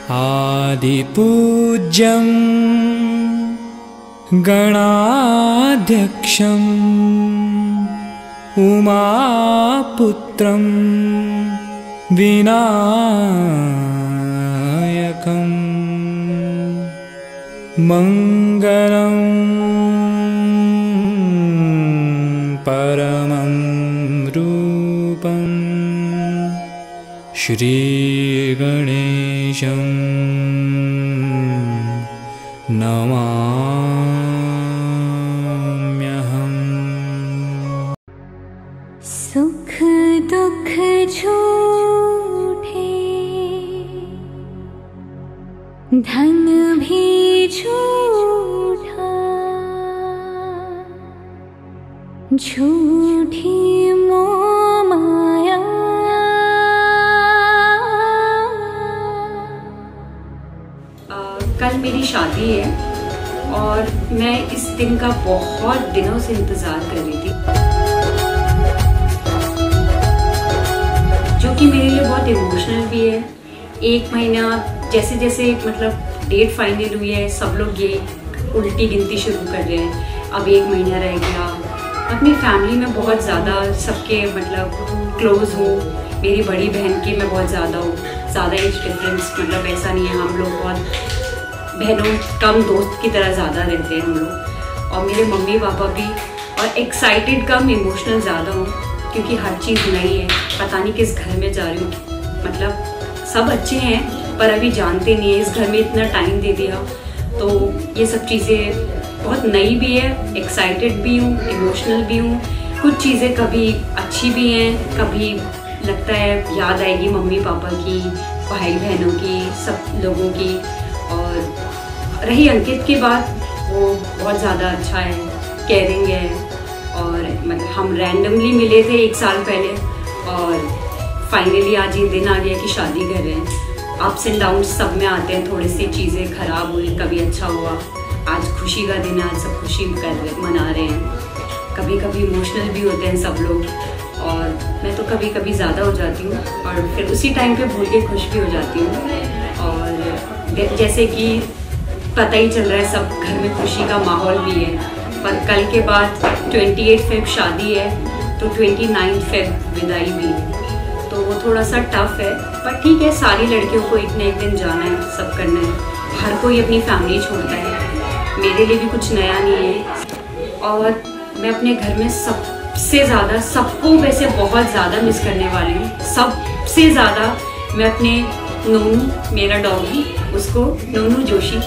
आदिपूज्यं गणाध्यक्षम् उमापुत्रं विनायकं मङ्गलं परमं रूपं श्रीगणेशं नमाम्यहम्। सुख दुख झूठे, धन भी झूठा, झूठी मोह माया। कल मेरी शादी है और मैं इस दिन का बहुत दिनों से इंतज़ार कर रही थी, जो कि मेरे लिए बहुत इमोशनल भी है। एक महीना जैसे जैसे मतलब डेट फाइनल हुई है, सब लोग ये उल्टी गिनती शुरू कर रहे हैं, अब 1 महीना रह गया। अपनी फैमिली में बहुत ज़्यादा सबके मतलब क्लोज हूँ। मेरी बड़ी बहन की मैं बहुत ज़्यादा हूँ, ज़्यादा एज डिफरेंस मतलब ऐसा नहीं है, हम लोग बहुत बहनों कम दोस्त की तरह ज़्यादा रहते हैं हम लोग। और मेरे मम्मी पापा भी, और एक्साइटेड कम इमोशनल ज़्यादा हूँ, क्योंकि हर चीज़ नई है, पता नहीं किस घर में जा रही हूँ। मतलब सब अच्छे हैं पर अभी जानते नहीं है, इस घर में इतना टाइम दे दिया, तो ये सब चीज़ें बहुत नई भी है, एक्साइटेड भी हूँ, इमोशनल भी हूँ। कुछ चीज़ें कभी अच्छी भी हैं, कभी लगता है याद आएगी मम्मी पापा की, भाई बहनों की, सब लोगों की। और रही अंकित की बात, वो बहुत ज़्यादा अच्छा है, केयरिंग है। और मतलब हम रैंडमली मिले थे 1 साल पहले और फाइनली आज ये दिन आ गया कि शादी कर रहे हैं। अप्स एंड डाउन्स सब में आते हैं, थोड़ी सी चीज़ें खराब हुई, कभी अच्छा हुआ। आज खुशी का दिन है, आज सब खुशी मना रहे हैं। कभी कभी इमोशनल भी होते हैं सब लोग, और मैं तो कभी कभी ज़्यादा हो जाती हूँ और फिर उसी टाइम पे भूल के खुश भी हो जाती हूँ। और जैसे कि पता ही चल रहा है सब घर में खुशी का माहौल भी है, पर कल के बाद 28 फेब शादी है, तो 29 फेब विदाई भी है, तो वो थोड़ा सा टफ है। पर ठीक है, सारी लड़कियों को एक न एक दिन जाना है, सब करना है, हर कोई अपनी फैमिली छोड़ता है। मेरे लिए भी कुछ नया नहीं है। और मैं अपने घर में सबसे ज़्यादा, सबको वैसे बहुत ज़्यादा मिस करने वाली हूँ। सबसे ज़्यादा मैं अपने नोनू, मेरा डॉगी, उसको नोनू जोशी,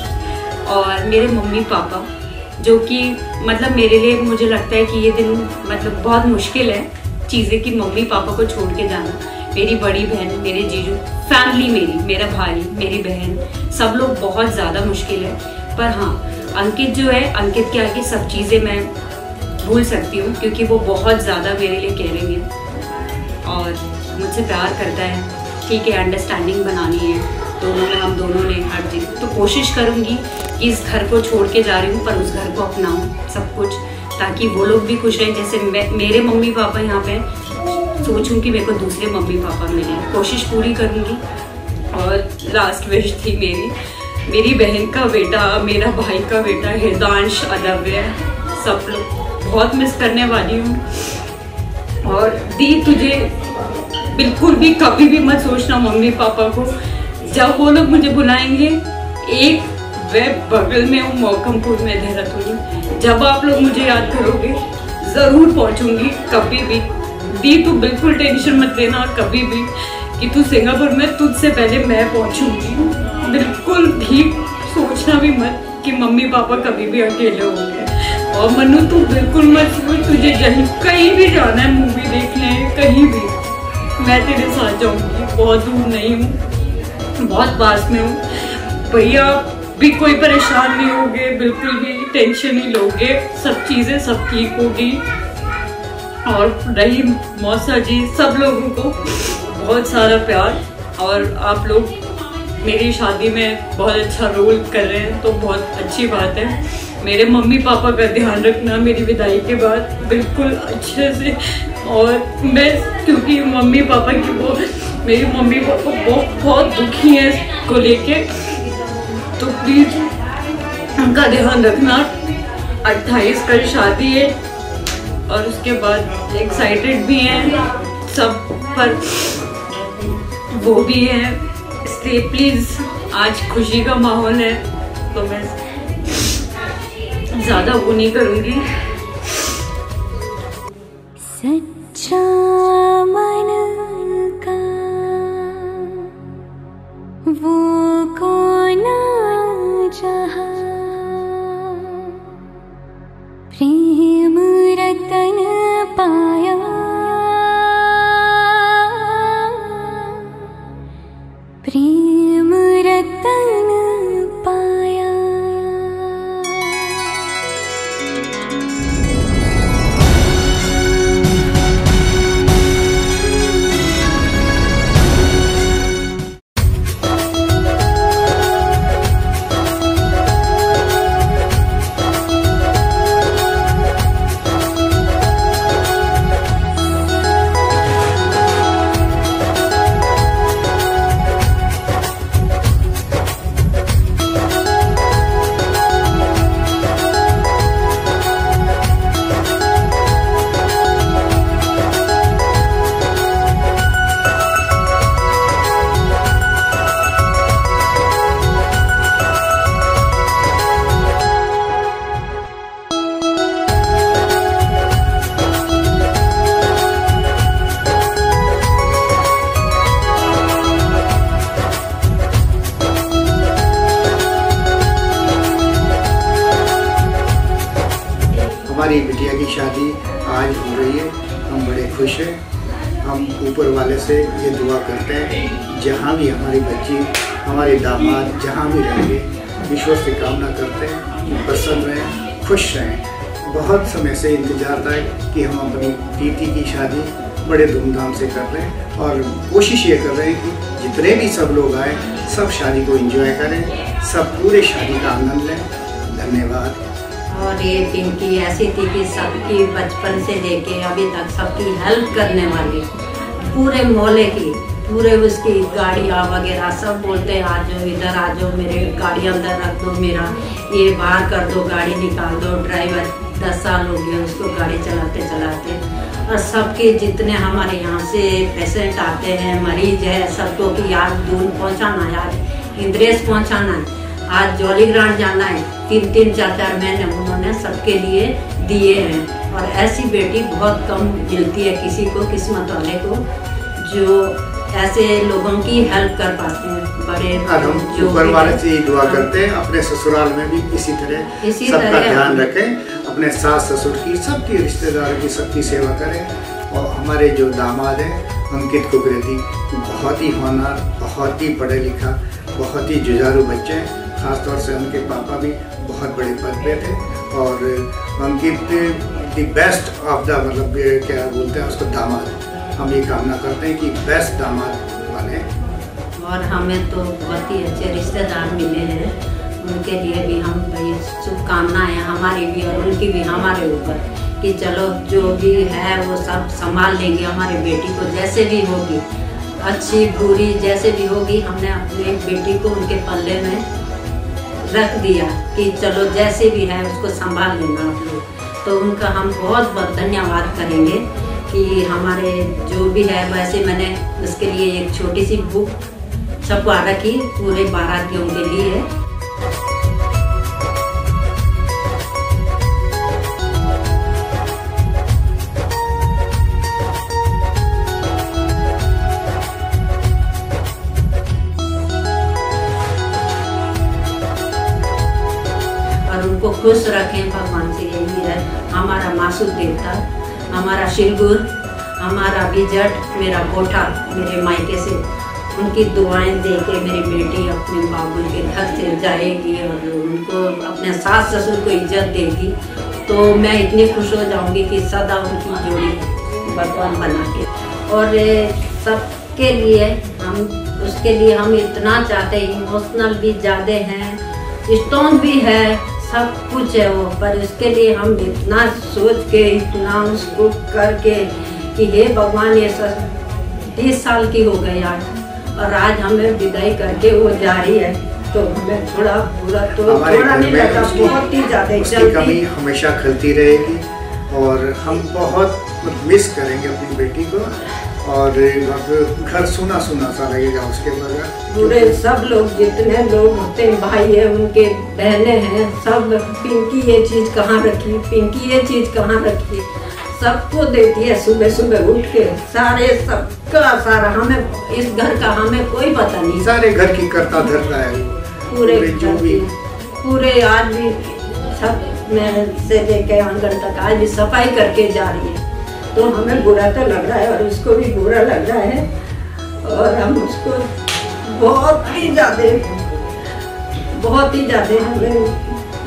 और मेरे मम्मी पापा, जो कि मतलब मेरे लिए मुझे लगता है कि ये दिन मतलब बहुत मुश्किल है चीज़ें कि मम्मी पापा को छोड़ के जाना। मेरी बड़ी बहन, मेरे जीजू, फैमिली मेरी, मेरा भाई, मेरी बहन, सब लोग बहुत ज़्यादा मुश्किल है। पर हाँ, अंकित जो है, अंकित के आगे सब चीज़ें मैं भूल सकती हूँ, क्योंकि वो बहुत ज़्यादा मेरे लिए केयरिंग है और मुझसे प्यार करता है। ठीक है, अंडरस्टैंडिंग बनानी है दोनों में, हम दोनों ने हर चीज़, तो कोशिश करूँगी कि इस घर को छोड़ के जा रही हूँ पर उस घर को अपनाऊँ सब कुछ, ताकि वो लोग भी खुश रहें। जैसे मेरे मम्मी पापा यहाँ पे, सोचूं कि मेरे को दूसरे मम्मी पापा मिले, कोशिश पूरी करूँगी। और लास्ट विश थी मेरी बहन का बेटा, मेरा भाई का बेटा हृदांश, अदव्य, सब लोग बहुत मिस करने वाली हूँ। और दी, तुझे बिल्कुल भी कभी भी मत सोचना मम्मी पापा को, जब वो लोग मुझे बुलाएंगे, एक वे बगल में हूँ, मौकमपुर में, देहरादून, जब आप लोग मुझे याद करोगे ज़रूर पहुँचूंगी कभी भी। दी, तू बिल्कुल टेंशन मत लेना कभी भी कि तू सिंगापुर में, तुझसे पहले मैं पहुँचूंगी। बिल्कुल भी सोचना भी मत कि मम्मी पापा कभी भी अकेले होंगे। और मनु, तू बिल्कुल मत सोच, तुझे कहीं भी जाना है, मूवी देखने, कहीं भी, मैं तेरे साथ जाऊंगी। बहुत दूर नहीं हूँ, बहुत पास में हूँ। भैया भी कोई परेशान नहीं होगे, बिल्कुल भी टेंशन नहीं लोगे, सब चीज़ें सब ठीक होगी। और रही मौसा जी, सब लोगों को बहुत सारा प्यार। और आप लोग मेरी शादी में बहुत अच्छा रोल कर रहे हैं तो बहुत अच्छी बात है। मेरे मम्मी पापा का ध्यान रखना मेरी विदाई के बाद बिल्कुल अच्छे से। और मैं, क्योंकि मम्मी पापा की मेरी मम्मी पापा बहुत दुखी हैं को लेके, तो प्लीज उनका ध्यान रखना। 28 कल शादी है और उसके बाद एक्साइटेड भी हैं सब, पर वो भी है, इसलिए प्लीज आज खुशी का माहौल है तो मैं ज्यादा वो नहीं करूँगी। सच्चा मन का वो कौन जहाँ, प्रेम रतन पाया, प्रेम रतन पाया। हमारी बिटिया की शादी आज हो रही है, हम बड़े खुश हैं। हम ऊपर वाले से ये दुआ करते हैं जहाँ भी हमारी बच्ची, हमारे दामाद जहाँ भी रहेंगे, ईश्वर से कामना करते हैं प्रसन्न रहें, खुश रहें। बहुत समय से इंतजार था कि हम अपनी दीदी की शादी बड़े धूमधाम से कर रहे हैं और कोशिश ये कर रहे हैं कि जितने भी सब लोग आए सब शादी को एंजॉय करें, सब पूरे शादी का आनंद लें। धन्यवाद। और ये पिंकी ऐसी थी कि सबकी बचपन से लेके अभी तक सबकी हेल्प करने वाली, पूरे मोहल्ले की, पूरे उसकी गाड़ियाँ वगैरह सब बोलते हैं आ जाओ इधर आ जाओ, मेरे गाड़ी अंदर रख दो, मेरा ये बाहर कर दो, गाड़ी निकाल दो। ड्राइवर 10 साल हो गए उसको गाड़ी चलाते चलाते। और सबके जितने हमारे यहाँ से पेशेंट आते हैं, मरीज है, सबको कि यार दूर पहुँचाना, यार इंद्रेश पहुँचाना है, आज जॉली ग्रांट जाना है। 3-3, 4-4 महीने उन्होंने सबके लिए दिए हैं। और ऐसी बेटी बहुत कम मिलती है किसी को, किस्मत वाले को, जो ऐसे लोगों की हेल्प कर पाते हैं। बड़े हम ऊपर वाले से दुआ करते हैं अपने ससुराल में भी इसी तरह सबका ध्यान रखें, अपने सास ससुर की, सबकी रिश्तेदारों की सबकी सेवा करें। और हमारे जो दामाद हैं अंकित कुकरेती, बहुत ही होनहार, बहुत ही पढ़े लिखा, बहुत ही जुझारू बच्चे हैं। खासतौर से उनके पापा भी बहुत बड़े पद पे थे और अंकित द बेस्ट ऑफ द, मतलब क्या बोलते हैं उसको, दामाद। हम ये कामना करते हैं कि बेस्ट दामाद बने। और हमें तो बहुत ही अच्छे रिश्तेदार मिले हैं, उनके लिए भी हम भाई शुभकामनाएं हमारी भी और उनकी भी हमारे ऊपर, कि चलो जो भी है वो सब संभाल लेंगे हमारी बेटी को, जैसे भी होगी, अच्छी बुरी जैसे भी होगी। हमने अपने बेटी को उनके पल्ले में रख दिया कि चलो जैसे भी है उसको संभाल लेना आप लोग। तो उनका हम बहुत बहुत धन्यवाद करेंगे कि हमारे जो भी है, वैसे मैंने उसके लिए एक छोटी सी बुक छपवा रखी पूरे बारातियों के लिए। उनको खुश रखें भगवान से, यही है हमारा मासूद देवता, हमारा शिलगुर, हमारा बिजट, मेरा कोठा मेरे मायके से, उनकी दुआएं दे के मेरी बेटी अपने बाबुल के घर से जाएगी और उनको अपने सास ससुर को इज्जत देगी। तो मैं इतनी खुश हो जाऊंगी कि सदा उनकी जोड़ी भगवान बना के। और सबके लिए हम, उसके लिए हम इतना चाहते हैं, इमोशनल भी ज़्यादा हैं, स्ट्रॉन्ग भी है, सब कुछ है वो, पर उसके लिए हम इतना सोच के, इतना उसको करके कि हे भगवान, ये 30 साल की हो गई आज और आज हमें विदाई करके वो जा रही है, तो हमें थोड़ा बुरा तो थोड़ा नहीं लगा, बहुत ही ज्यादा उसकी कमी हमेशा खलती रहेगी और हम बहुत मिस करेंगे अपनी बेटी को और घर सुना सुना सा लगेगा उसके बगैर। पूरे सब लोग जितने लोग होते हैं, भाई है उनके, बहनें हैं, सब पिंकी ये चीज़ कहाँ रखी, पिंकी ये चीज़ कहाँ रखी, सबको देती है सुबह सुबह उठ के, सारे सबका सारा, हमें इस घर का हमें कोई पता नहीं, सारे घर की करता धरता है पूरे जो भी पूरे आज भी सब में से लेके आंगन तक आज भी सफाई करके जा रही है। तो हमें बुरा तो लग रहा है और उसको भी बुरा लग रहा है और हम उसको बहुत ही ज्यादा हमें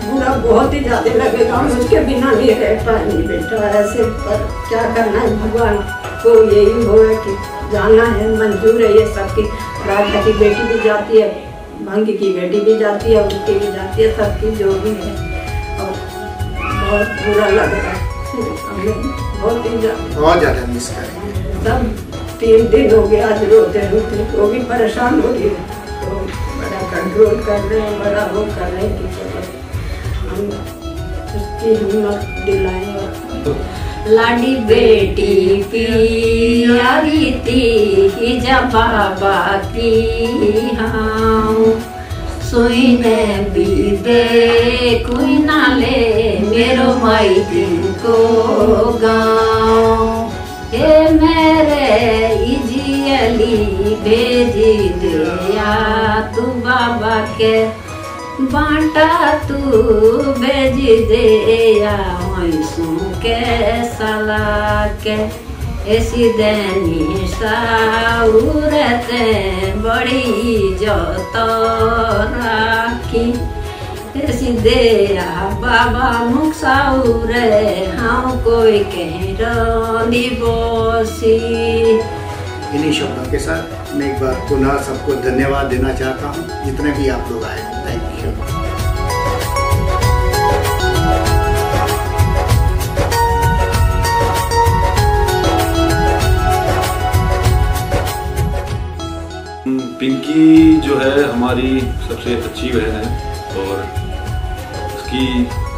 बुरा बहुत ही ज्यादा लगेगा। हम उसके बिना नहीं रह पाएंगे बेटा, ऐसे पर क्या करना है, भगवान को यही हो कि जाना है, मंजूर है ये सबकी। राजा की बेटी भी जाती है, भंग की बेटी भी जाती है, उनकी भी जाती है, सबकी जो भी है, और बहुत बुरा लग रहा है हमें, बहुत ज्यादा मिस करेंगे। सब 3 दिन हो गए आज रोते रोते, वो भी परेशान हो रही है, तो बड़ा कंट्रोल कर रहे हैं, बड़ा वो कर रहे हैं कि हम उसकी हिम्मत दिलाएं। लाडी बेटी प्यारी थी जब बाबा की हाँ सोईने भी दे कोई ना ले मेरो माई दिन को गाँव हे मेरे इजियली भेजी दिया तू बाबा के बांटा तू भेजी दिया मैसू के सला के ऐसी दैनी साउरते बड़ी जत राखी ऐसी दया बाबा मुख साउरे हाँ कोई कह रही बोसी। इन्हीं शब्दों के साथ मैं एक बार पुनः सबको धन्यवाद देना चाहता हूँ, जितने भी आप लोग आए। Thank you. पिंकी जो है हमारी सबसे अच्छी बहन है और उसकी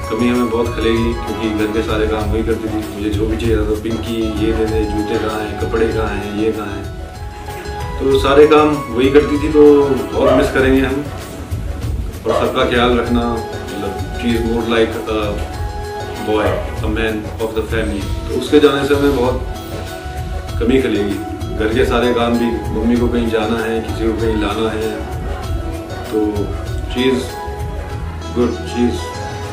कमी हमें बहुत खलेगी, क्योंकि घर के सारे काम वही करती थी। मुझे जो भी चाहिए था तो पिंकी ये दे दे, जूते कहाँ हैं, कपड़े कहाँ हैं, ये कहाँ हैं, तो सारे काम वही करती थी। तो बहुत मिस करेंगे हम और सबका ख्याल रखना, मतलब she is more like a boy, a man of the family. तो उसके जाने से हमें बहुत कमी खलेगी। घर के सारे काम भी, मम्मी को कहीं जाना है, किसी को कहीं लाना है, तो she is good, she is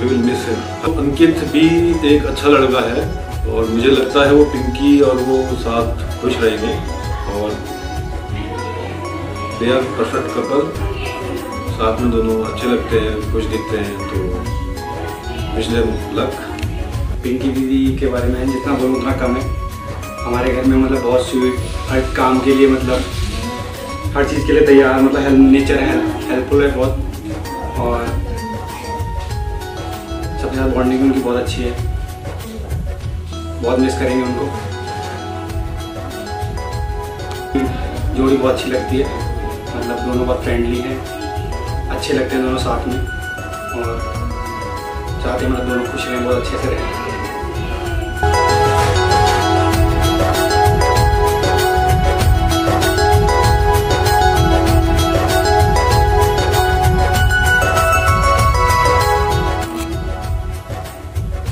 we will miss him. Ankit भी एक अच्छा लड़का है और मुझे लगता है वो पिंकी और वो साथ खुश रहेंगे और दे आर परफेक्ट कपल, साथ में दोनों अच्छे लगते हैं, खुश दिखते हैं, तो विश देम लक। पिंकी दीदी के बारे में जितना बोलूँ उतना कम है। हमारे घर में मतलब बहुत स्वीट, हर काम के लिए मतलब हर चीज़ के लिए तैयार, मतलब नेचर है, हेल्पफुल है बहुत, और सबके साथ बॉन्डिंग उनकी बहुत अच्छी है। बहुत मिस करेंगे उनको। जोड़ी बहुत अच्छी लगती है, मतलब दोनों बहुत फ्रेंडली हैं, अच्छे लगते हैं दोनों साथ में, और चाहते हैं मतलब दोनों खुश रहें, बहुत अच्छे से रहें।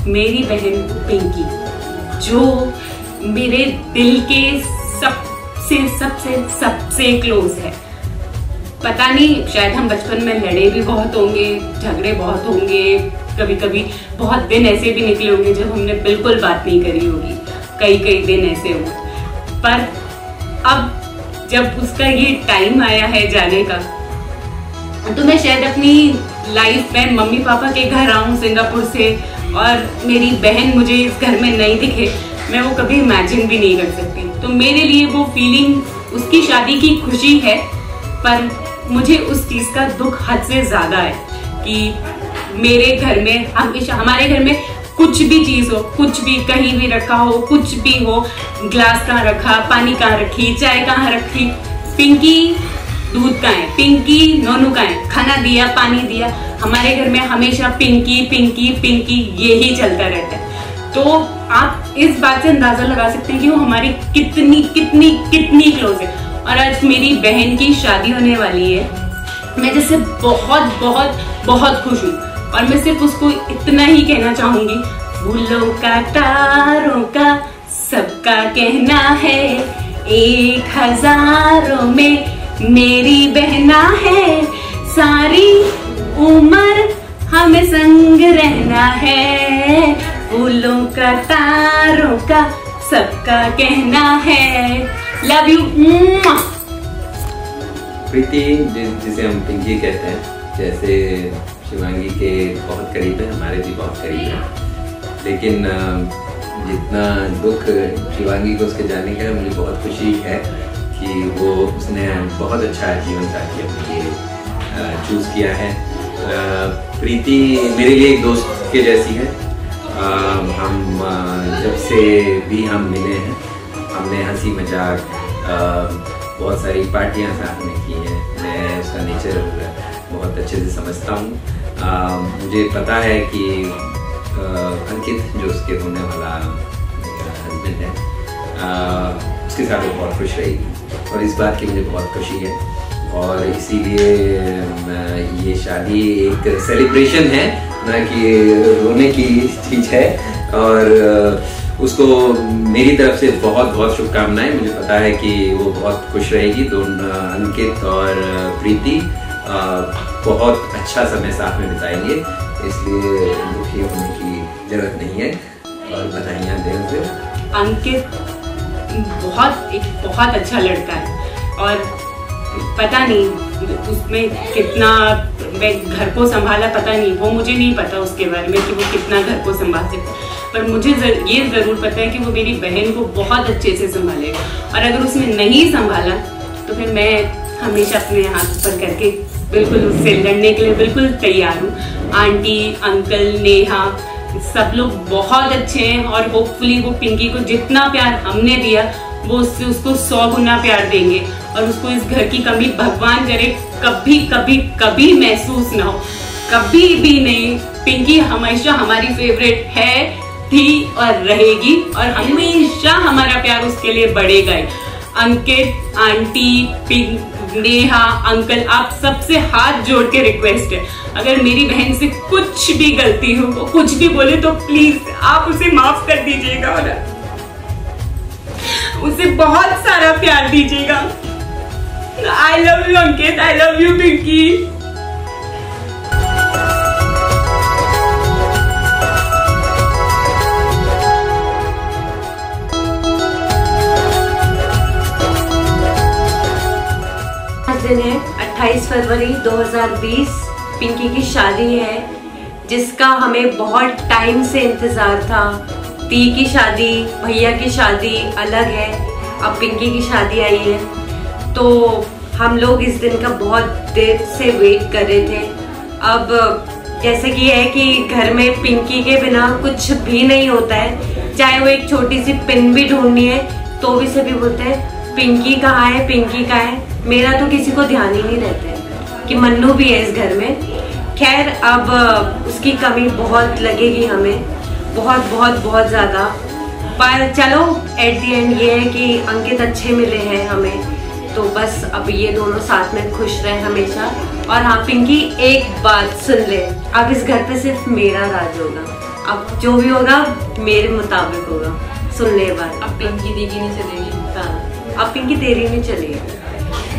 मेरी बहन पिंकी जो मेरे दिल के सबसे क्लोज है। पता नहीं, शायद हम बचपन में लड़े भी बहुत होंगे, झगड़े बहुत होंगे, कभी कभी बहुत दिन ऐसे भी निकले होंगे जब हमने बिल्कुल बात नहीं करी होगी, कई दिन ऐसे हुए। पर अब जब उसका ये टाइम आया है जाने का, तो मैं शायद अपनी लाइफ में मम्मी पापा के घर आऊँ सिंगापुर से और मेरी बहन मुझे इस घर में नहीं दिखे, मैं वो कभी इमेजिन भी नहीं कर सकती। तो मेरे लिए वो फीलिंग उसकी शादी की खुशी है, पर मुझे उस चीज़ का दुख हद से ज़्यादा है कि मेरे घर में हमेशा, हमारे घर में कुछ भी चीज़ हो, कुछ भी कहीं भी रखा हो, कुछ भी हो, ग्लास कहाँ रखा, पानी कहाँ रखी, चाय कहाँ रखी, पिंकी दूध का है, पिंकी नोनू का है, खाना दिया पानी दिया। हमारे घर में हमेशा पिंकी पिंकी पिंकी यही चलता रहता है। तो आप इस बात से अंदाजा लगा सकते हैं कि वो हमारी कितनी कितनी कितनी क्लोज है। और आज मेरी बहन की शादी होने वाली है, मैं जैसे बहुत बहुत बहुत खुश हूँ। और मैं सिर्फ उसको इतना ही कहना चाहूंगी, फूलों का तारों का सबका कहना है, 1000 में मेरी बहना है, सारी उम्र हमें संग रहना है, फूलों का तारों का सबका कहना है। Love you. प्रीति जिसे हम पिंकी कहते हैं, जैसे शिवांगी के बहुत करीब है, हमारे भी बहुत करीब है। लेकिन जितना दुख शिवांगी को उसके जाने का है, मुझे बहुत खुशी है कि वो उसने बहुत अच्छा जीवन साथी अपने लिए चूज किया है। प्रीति मेरे लिए एक दोस्त के जैसी है। हम जब से भी हम मिले हैं, हमने हंसी मजाक बहुत सारी पार्टियां साथ में की हैं। मैं उसका नेचर बहुत अच्छे से समझता हूँ। मुझे पता है कि अंकित जो उसके होने वाला हस्बैंड है, उसके साथ वो बहुत खुश रहेगी और इस बात की मुझे बहुत खुशी है। और इसीलिए ये शादी एक सेलिब्रेशन है, ना कि रोने की चीज़ है। और उसको मेरी तरफ से बहुत बहुत शुभकामनाएं। मुझे पता है कि वो बहुत खुश रहेगी। दोनों अंकित और प्रीति बहुत अच्छा समय साथ में बिताएंगे, इसलिए दुखी होने की जरूरत नहीं है। और बधाइयाँ दें उसे। अंकित एक बहुत अच्छा लड़का है और पता नहीं उसमें कितना मैं घर को संभाला, पता नहीं, वो मुझे नहीं पता उसके बारे में कि वो कितना घर को संभाल सकता है। पर मुझे ये ज़रूर पता है कि वो मेरी बहन को बहुत अच्छे से संभालेगा। और अगर उसने नहीं संभाला तो फिर मैं हमेशा अपने हाथ ऊपर करके बिल्कुल उससे लड़ने के लिए बिल्कुल तैयार हूँ। आंटी, अंकल, नेहा सब लोग बहुत अच्छे हैं और होपफुली वो पिंकी को जितना प्यार हमने दिया वो उससे उसको 100 गुना प्यार देंगे। और उसको इस घर की कमी भगवान करे कभी कभी कभी महसूस ना हो, कभी भी नहीं। पिंकी हमेशा हमारी फेवरेट है, थी और रहेगी और हमेशा हमारा प्यार उसके लिए बढ़ेगा ही। अंकित, आंटी, नेहा, अंकल, आप सबसे हाथ जोड़ के रिक्वेस्ट है, अगर मेरी बहन से कुछ भी गलती हो, वो कुछ भी बोले तो प्लीज आप उसे माफ कर दीजिएगा और उसे बहुत सारा प्यार दीजिएगा। I love you Ankit, I love you Pinky. दिन है 28 फरवरी 2020, पिंकी की शादी है जिसका हमें बहुत टाइम से इंतजार था। ती की शादी, भैया की शादी अलग है, अब पिंकी की शादी आई है। तो हम लोग इस दिन का बहुत देर से वेट कर रहे थे। अब जैसे कि है कि घर में पिंकी के बिना कुछ भी नहीं होता है, चाहे वो एक छोटी सी पिन भी ढूंढनी है तो भी सभी बोलते हैं पिंकी कहाँ है, पिंकी कहाँ है। मेरा तो किसी को ध्यान ही नहीं रहता है कि मन्नू भी है इस घर में। खैर अब उसकी कमी बहुत लगेगी हमें, बहुत बहुत बहुत ज़्यादा। पर चलो एट द एंड ये है कि अंकित अच्छे मिले हैं हमें, तो बस अब ये दोनों साथ में खुश रहे हमेशा। और हाँ पिंकी, एक बात सुन ले, अब इस घर पे सिर्फ मेरा राज होगा, अब जो भी होगा मेरे मुताबिक होगा। सुन ले बात। अब पिंकी दीदी नहीं चलेगी। हाँ, अब पिंकी तेरी नहीं चलेगी।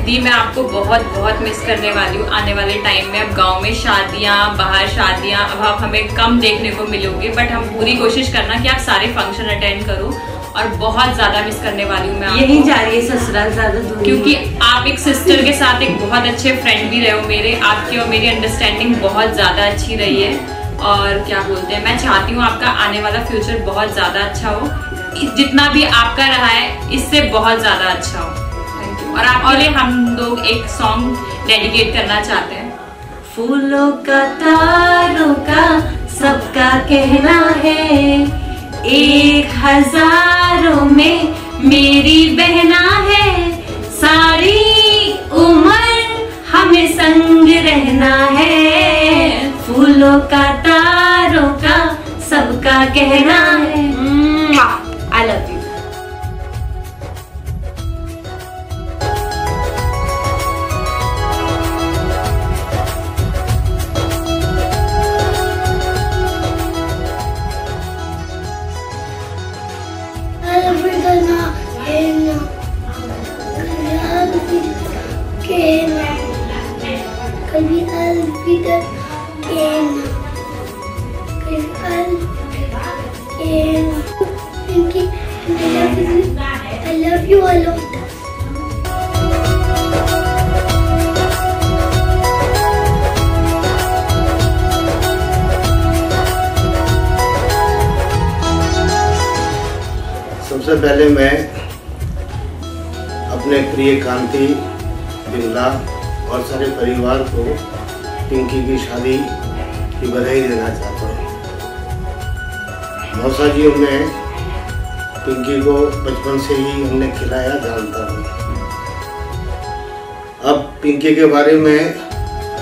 दी मैं आपको बहुत बहुत मिस करने वाली हूँ आने वाले टाइम में। अब गांव में शादियाँ, बाहर शादियाँ, अब आप हमें कम देखने को मिलोगे, बट हम पूरी कोशिश करना कि आप सारे फंक्शन अटेंड करो। और बहुत ज्यादा मिस करने वाली हूँ मैं आपको। यही जा रही है ससुराल ज्यादा दूर, क्योंकि आप एक सिस्टर के साथ एक बहुत अच्छे फ्रेंड भी रहे हो मेरे। आपकी और मेरी अंडरस्टैंडिंग बहुत ज्यादा अच्छी रही है। और क्या बोलते हैं, मैं चाहती हूँ आपका आने वाला फ्यूचर बहुत ज्यादा अच्छा हो, जितना भी आपका रहा है इससे बहुत ज्यादा अच्छा हो। और आपके लिए हम लोग एक सॉन्ग डेडिकेट करना चाहते हैं। फूलों का तारों का सबका कहना है, 1000 में मेरी बहना है, सारी उम्र हमें संग रहना है, फूलों का तारों का सबका कहना है। आई love you. I love you a lot. सबसे पहले मैं अपने प्रिय कांति बिमला और सारे परिवार को पिंकी की शादी की बधाई देना चाहता हूँ। मौसा जी, मैं पिंकी को बचपन से ही हमने खिलाया, जानता हूँ। अब पिंकी के बारे में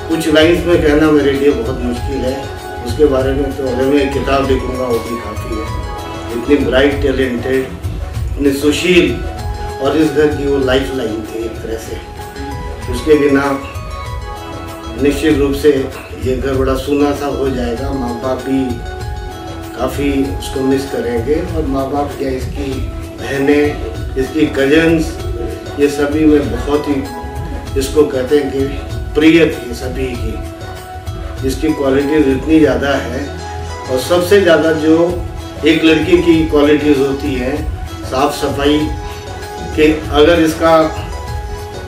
कुछ लाइन्स में कहना मेरे लिए बहुत मुश्किल है। उसके बारे में तो अगर मैं किताब लिखूंगा वो भी काफ़ी है। इतनी ब्राइट, टैलेंटेड, इतनी सुशील, और इस घर की वो लाइफ लाइन थी एक तरह से। उसके बिना निश्चित रूप से ये घर बड़ा सूना सा हो जाएगा। माँ बाप भी काफ़ी उसको मिस करेंगे, और माँ बाप क्या, इसकी बहनें, इसकी कजन्स, ये सभी में बहुत ही, इसको कहते हैं कि प्रिय थी सभी की। इसकी क्वालिटीज़ इतनी ज़्यादा है, और सबसे ज़्यादा जो एक लड़की की क्वालिटीज़ होती हैं, साफ सफाई के, अगर इसका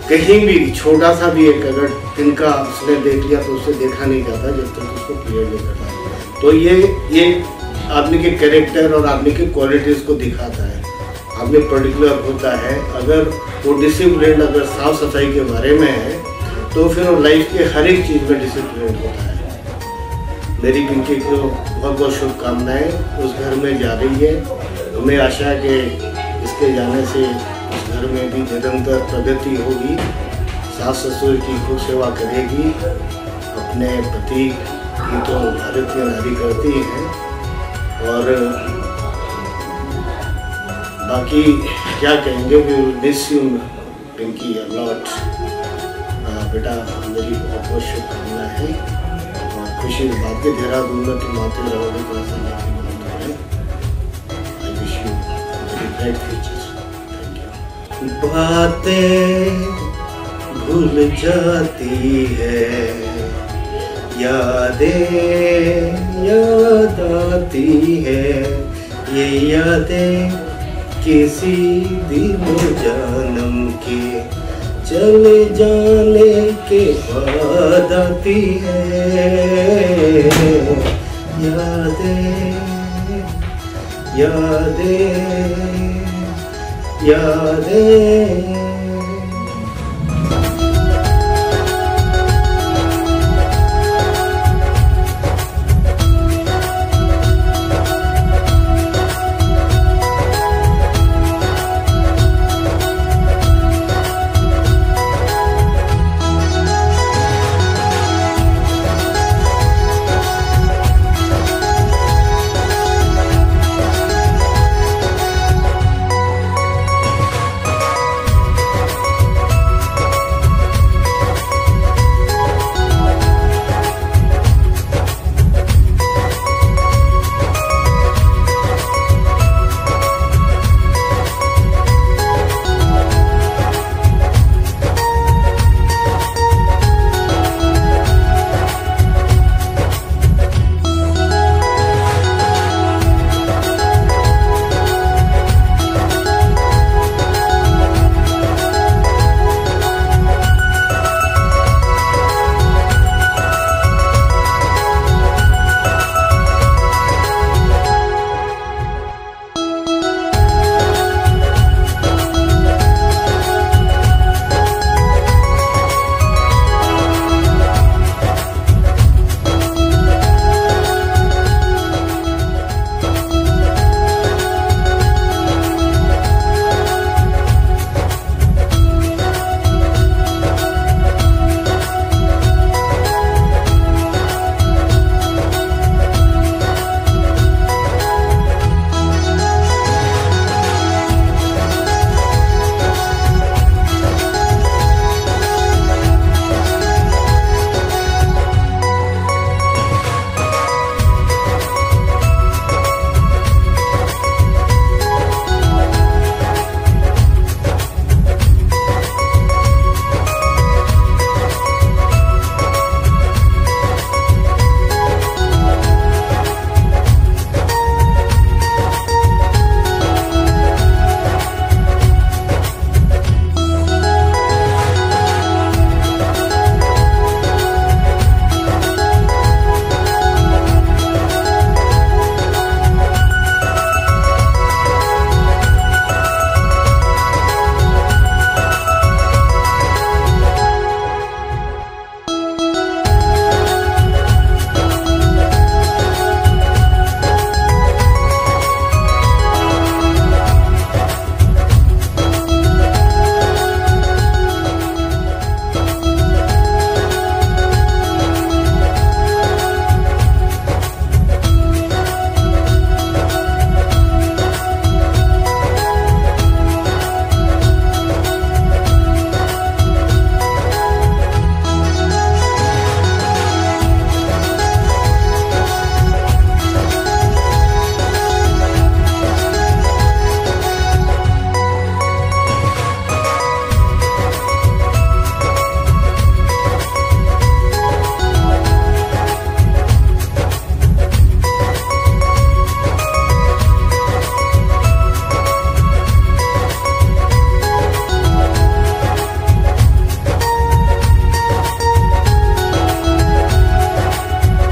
कहीं भी छोटा सा भी एक अगर तिनका उसने देख लिया तो उससे देखा नहीं जाता जब तक उसको क्लियर नहीं करता। तो ये आदमी के कैरेक्टर और आदमी की क्वालिटीज़ को दिखाता है। आदमी पर्टिकुलर होता है, अगर वो डिसिप्लिन, अगर साफ सफाई के बारे में है तो फिर वो लाइफ के हर एक चीज़ में डिसिप्लिन होता है। मेरी पिंकी को बहुत बहुत शुभकामनाएं। उस घर में जा रही है, हमें आशा है कि इसके जाने से उस घर में भी निरंतर प्रगति होगी। सास ससुर की खूब सेवा करेगी। अपने पति की तो भारतीय नारी करती हैं, और बाकी क्या कहेंगे, we will miss you Pinky a lot. बेटा, मेरी बहुत बहुत शुभकामना है, और खुशी इस बात के देहरादून में तुम आते रहोगे तो ऐसा नहीं होता है। I wish you very bright future. बातें भूल जाती है, यादें याद आती है, ये यादें किसी दिनो जानम के चले जाने के बाद आती है। यादें यादें यादें